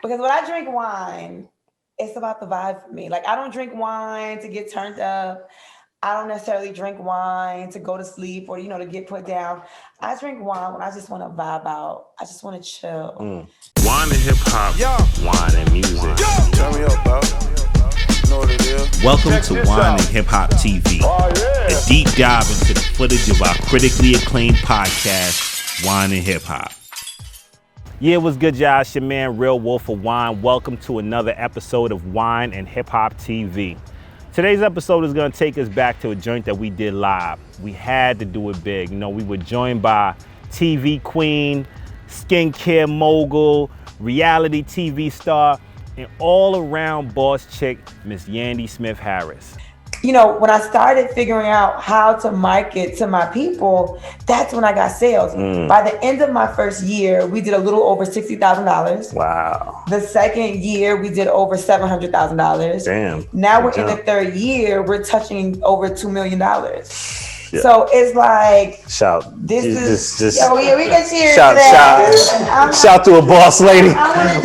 Because when I drink wine, it's about the vibe for me. Like I don't drink wine to get turned up. I don't necessarily drink wine to go to sleep or to get put down. I drink wine when I just want to vibe out. I just want to chill. Wine and hip hop, wine and music. Turn me up, bro. You know what it is. Welcome to Wine and Hip Hop TV, a deep dive into the footage of our critically acclaimed podcast, Wine and Hip Hop. Yeah, what's good, y'all? It's your man, Real Wolf of Wine. Welcome to another episode of Wine and Hip Hop TV. Today's episode is going to take us back to a joint that we did live. We had to do it big. We were joined by TV queen, skincare mogul, reality TV star, and all-around boss chick, Miss Yandy Smith Harris. When I started figuring out how to market to my people, that's when I got sales. By the end of my first year, we did a little over $60,000. Wow. The second year, we did over $700,000. Damn. Now we're in the third year, we're touching over $2 million. Yeah. So it's like, shout. This is just oh yeah, we can cheer shout, to that. Shout to a boss lady.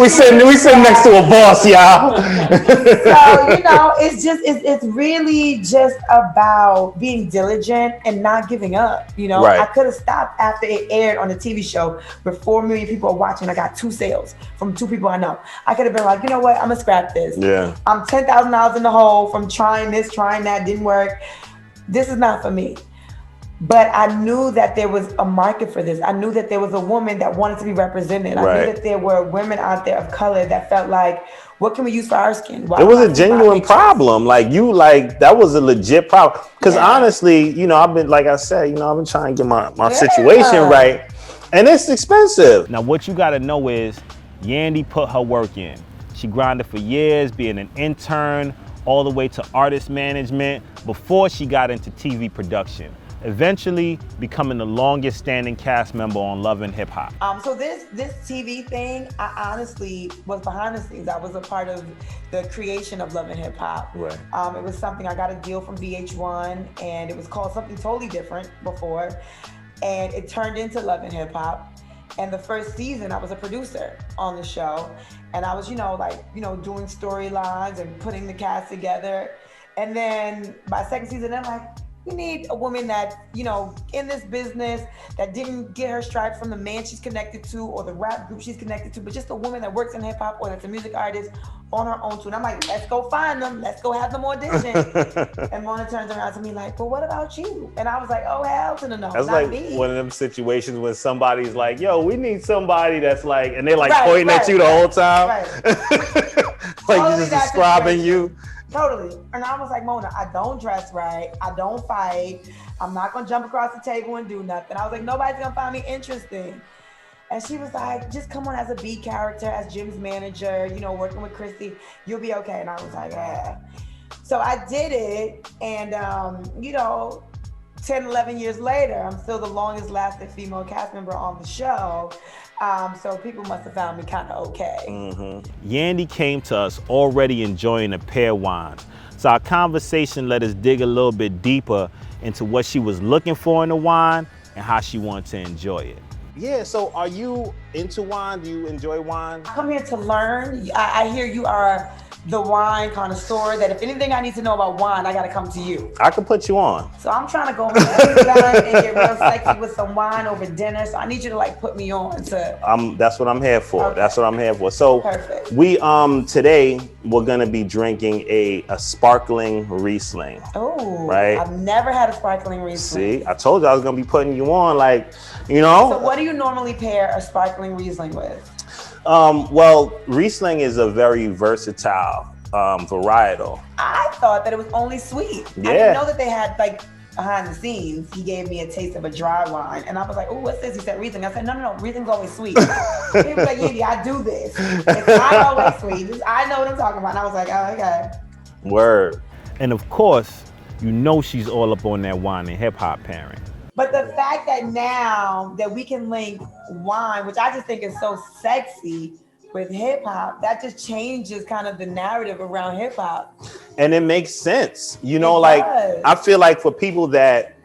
We sitting next to a boss, y'all. So it's really just about being diligent and not giving up. Right. I could have stopped after it aired on the TV show where 4 million people are watching. I got 2 sales from 2 people I know. I could have been like, you know what, I'm gonna scrap this. Yeah. I'm $10,000 in the hole from trying this, trying that, didn't work. This is not for me. But I knew that there was a market for this. I knew that there was a woman that wanted to be represented. Right. I knew that there were women out there of color that felt like, what can we use for our skin? It was a genuine problem. That was a legit problem. Because honestly, I've been, like I said, I've been trying to get my situation right. And it's expensive. Now, what you got to know is Yandy put her work in. She grinded for years, being an intern, all the way to artist management before she got into TV production. Eventually becoming the longest standing cast member on Love and Hip Hop. So this TV thing, I honestly was behind the scenes. I was a part of the creation of Love and Hip Hop. Right. It was something I got a deal from VH1 and it was called something totally different before. And it turned into Love and Hip Hop. And the first season I was a producer on the show. And I was, doing storylines and putting the cast together. And then by second season, I'm like, we need a woman that, in this business that didn't get her stripes from the man she's connected to or the rap group she's connected to, but just a woman that works in hip hop or that's a music artist on her own too. And I'm like, let's go find them. Let's go have them audition. And Mona turns around to me like, well, what about you? And I was like, oh, hell to the no. That's not like me. One of them situations when somebody's like, yo, we need somebody that's like, and they're like pointing at you the whole time. Right. Like totally just describing you. Totally. And I was like, Mona, I don't dress right. I don't fight. I'm not going to jump across the table and do nothing. I was like, nobody's going to find me interesting. And she was like, just come on as a B character, as Jim's manager, working with Christy. You'll be okay. And I was like, yeah. So I did it. And, 10, 11 years later, I'm still the longest lasting female cast member on the show. So people must have found me kind of okay. Mm-hmm. Yandy came to us already enjoying a pear wines. So our conversation let us dig a little bit deeper into what she was looking for in a wine and how she wanted to enjoy it. Yeah, so are you into wine? Do you enjoy wine? I come here to learn. I hear you are the wine connoisseur, that if anything I need to know about wine, I got to come to you. I can put you on. So I'm trying to go home and get real sexy with some wine over dinner. So I need you to put me on to. That's what I'm here for. Okay. That's what I'm here for. So perfect. We today we're gonna be drinking a sparkling Riesling. Oh, right. I've never had a sparkling Riesling. See, I told you I was gonna be putting you on, So what do you normally pair a sparkling Riesling with? Well, Riesling is a very versatile varietal. I thought that it was only sweet. Yeah. I didn't know that they had behind the scenes. He gave me a taste of a dry wine, and I was like, "Oh, what's this?" He said Riesling. I said, "No, Riesling's always sweet." He was like, "Yandy, I do this. It's not always sweet. I know what I'm talking about." And I was like, "Oh, okay." Word. And of course, she's all up on that wine and hip hop pairing. But the fact that now that we can link wine, which I just think is so sexy, with hip hop, that just changes kind of the narrative around hip hop. And it makes sense. I feel like for people that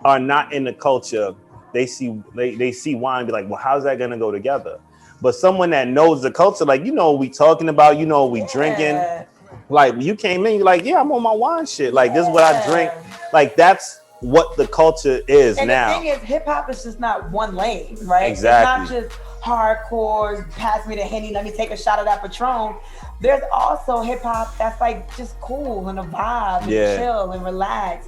are not in the culture, they see wine and be like, well, how's that gonna go together? But someone that knows the culture, like, you know what we talking about, you know what we drinking. Like, you came in, you're like, yeah, I'm on my wine shit. Like, this is what I drink. Like, that's what the culture is and now. The thing is, hip hop is just not one lane, right? Exactly. It's not just hardcore, pass me the Henny, let me take a shot of that Patron. There's also hip hop that's like just cool and a vibe and chill and relax.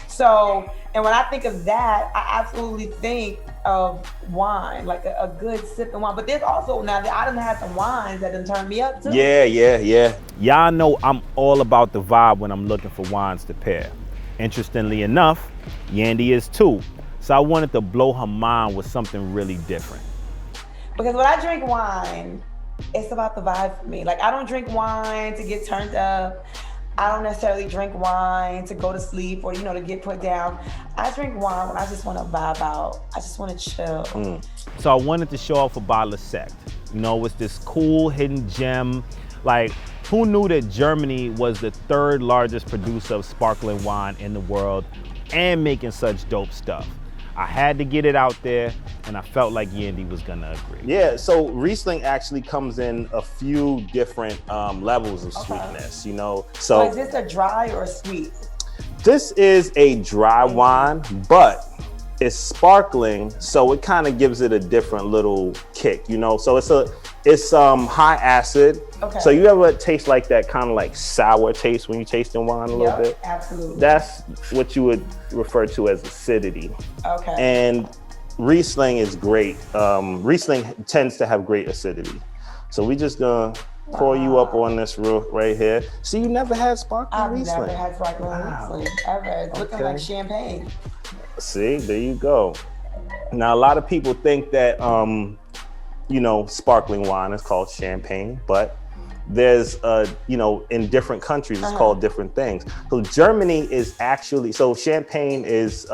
So, and when I think of that, I absolutely think of wine, like a good sip of wine. But there's also, now I done had some wines that done turned me up too. Yeah. Y'all know I'm all about the vibe when I'm looking for wines to pair. Interestingly enough, Yandy is too. So I wanted to blow her mind with something really different. Because when I drink wine, it's about the vibe for me. Like, I don't drink wine to get turned up. I don't necessarily drink wine to go to sleep or, to get put down. I drink wine when I just want to vibe out. I just want to chill. So I wanted to show off a bottle of Sekt. It's this cool hidden gem. Like, who knew that Germany was the 3rd largest producer of sparkling wine in the world and making such dope stuff? I had to get it out there, and I felt like Yandy was gonna agree. Yeah, so Riesling actually comes in a few different levels of sweetness, So is this a dry or a sweet? This is a dry wine, but it's sparkling, so it kind of gives it a different little kick, So it's high acid. Okay. So you ever taste like that kind of like sour taste when you taste in wine a little bit? Absolutely. That's what you would refer to as acidity. Okay. And Riesling is great. Riesling tends to have great acidity. So we just gonna pour you up on this right here. See, you never had sparkling Riesling? I've never had sparkling Riesling, ever. It's looking like champagne. See, there you go. Now, a lot of people think that, sparkling wine is called champagne, but there's, in different countries, it's called different things. So Germany is actually, champagne is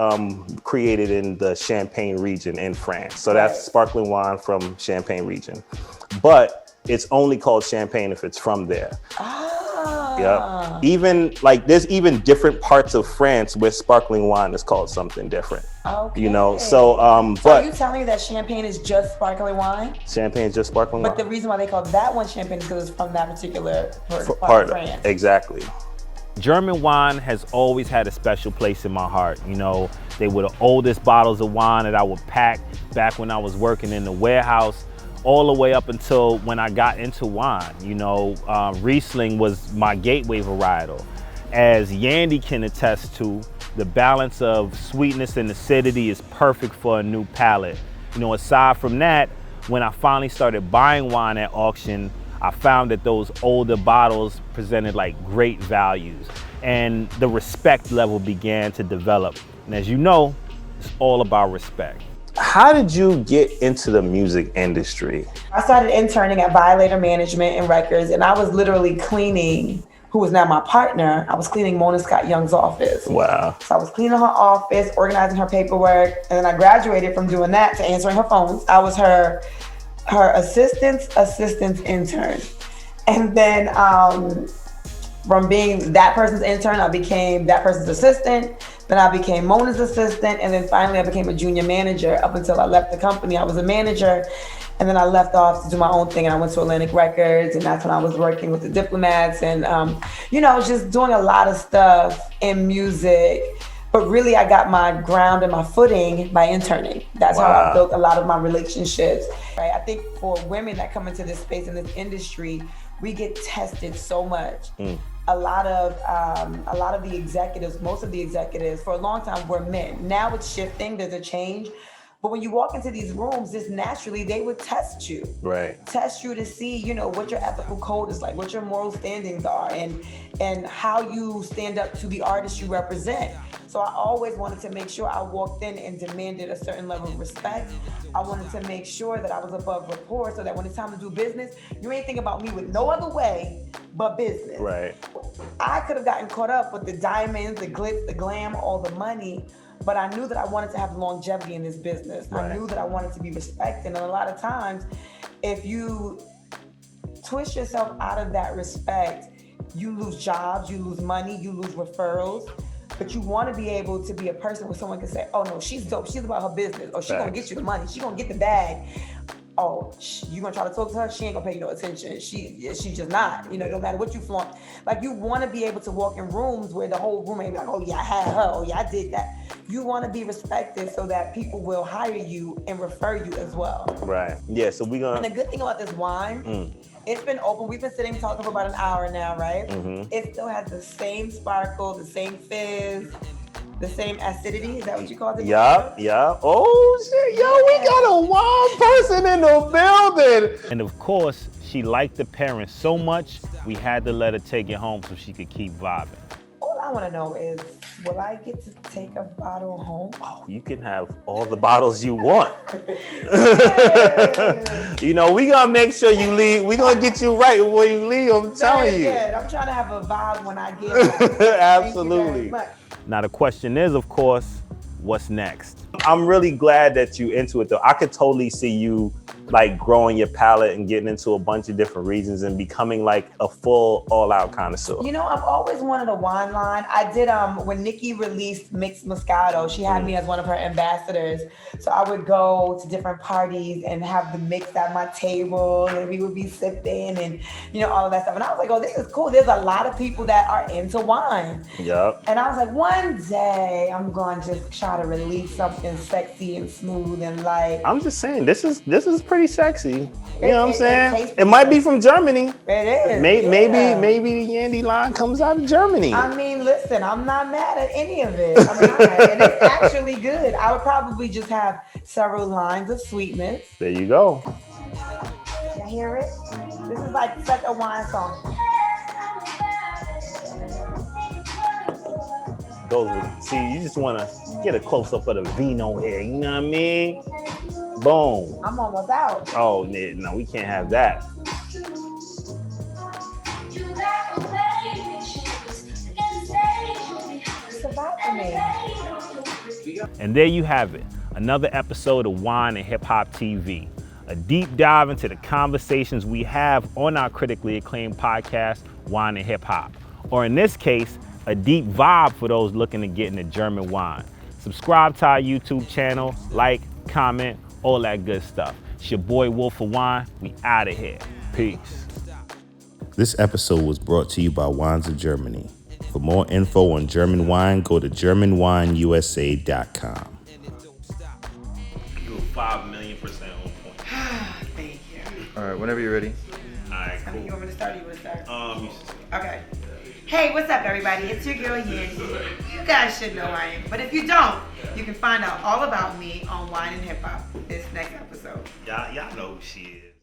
created in the Champagne region in France. So that's sparkling wine from Champagne region. But it's only called champagne if it's from there. Yeah. There's even different parts of France where sparkling wine is called something different. Okay. So are you telling me that champagne is just sparkling wine? Champagne is just sparkling wine. But the reason why they call that one champagne is because it's from that particular part of France. Exactly. German wine has always had a special place in my heart. They were the oldest bottles of wine that I would pack back when I was working in the warehouse, all the way up until when I got into wine. Riesling was my gateway varietal. As Yandy can attest to, the balance of sweetness and acidity is perfect for a new palate. Aside from that, when I finally started buying wine at auction, I found that those older bottles presented like great values, and the respect level began to develop. And as you know, it's all about respect. How did you get into the music industry? I started interning at Violator Management and Records, and I was literally cleaning, who is now my partner, I was cleaning Mona Scott Young's office. Wow. So I was cleaning her office, organizing her paperwork, and then I graduated from doing that to answering her phones. I was her assistant's intern. And then from being that person's intern, I became that person's assistant. Then I became Mona's assistant, and then finally I became a junior manager. Up until I left the company, I was a manager, and then I left off to do my own thing, and I went to Atlantic Records, and that's when I was working with the Diplomats, and just doing a lot of stuff in music. But really, I got my ground and my footing by interning. That's how I built a lot of my relationships. Right? I think for women that come into this space, in this industry, we get tested so much. A lot of the executives, most of the executives, for a long time were men. Now it's shifting, there's a change. But when you walk into these rooms, just naturally, they would test you. Right. Test you to see, what your ethical code is like, what your moral standings are, and how you stand up to the artists you represent. So I always wanted to make sure I walked in and demanded a certain level of respect. I wanted to make sure that I was above rapport, so that when it's time to do business, you ain't think about me with no other way but business. Right. I could have gotten caught up with the diamonds, the glitz, the glam, all the money, but I knew that I wanted to have longevity in this business. Right. I knew that I wanted to be respected. And a lot of times, if you twist yourself out of that respect, you lose jobs, you lose money, you lose referrals. But you want to be able to be a person where someone can say, oh no, she's dope, she's about her business, or she's going to get you the money, she's going to get the bag. oh, you gonna try to talk to her? She ain't gonna pay you no attention. She's just not. You know, no matter what you flaunt. Like, you want to be able to walk in rooms where the whole room ain't like, oh yeah, I had her. Oh yeah, I did that. You want to be respected so that people will hire you and refer you as well. Right. Yeah. So we gonna. And the good thing about this wine, it's been open. We've been sitting talking for about an hour now, right? It still has the same sparkle, the same fizz, the same acidity. Is that what you call it? Yup. Oh shit, yo, we got a wine person in the building. And of course, she liked the parents so much, we had to let her take it home so she could keep vibing. All I want to know is, will I get to take a bottle home? Oh, you can have all the bottles you want. You know, we gonna make sure you leave. We gonna get you right before you leave. I'm telling you. I'm trying to have a vibe when I get. Absolutely. Now the question is, of course, what's next? I'm really glad that you into it though. I could totally see you like growing your palate and getting into a bunch of different regions and becoming like a full all-out connoisseur. You know, I've always wanted a wine line. I did when Nikki released Mixed Moscato, she had me as one of her ambassadors. So I would go to different parties and have the mix at my table and we would be sipping and, you know, all of that stuff. And I was like, oh, this is cool. There's a lot of people that are into wine. Yep. And I was like, one day I'm going to just try to release something sexy and smooth and like. I'm just saying, this is pretty sexy. You know what I'm saying? It might be from Germany. It is. Maybe the Yandy line comes out of Germany. I mean, listen, I'm not mad at any of it. I'm not. And it's actually good. I would probably just have several lines of sweetness. There you go. You hear it? This is like such a wine song. See, you just want to get a close-up of the vino here. You know what I mean? Boom. I'm almost out. Oh, no, we can't have that. It's about me. And there you have it. Another episode of Wine and Hip Hop TV. A deep dive into the conversations we have on our critically acclaimed podcast, Wine and Hip Hop. Or in this case, a deep vibe for those looking to get into German wine. Subscribe to our YouTube channel, like, comment, all that good stuff. It's your boy Wolf of Wine. We out of here. Peace. This episode was brought to you by Wines of Germany. For more info on German wine, go to GermanWineUSA.com. You were 5 million% on point. Thank you. All right, whenever you're ready. All right, cool. You want me to start or you want to start? You should start. Okay. Hey, what's up, everybody? It's your girl, Yandy. You guys should know I am. But if you don't, you can find out all about me on Wine and Hip Hop this next episode. Y'all know who she is.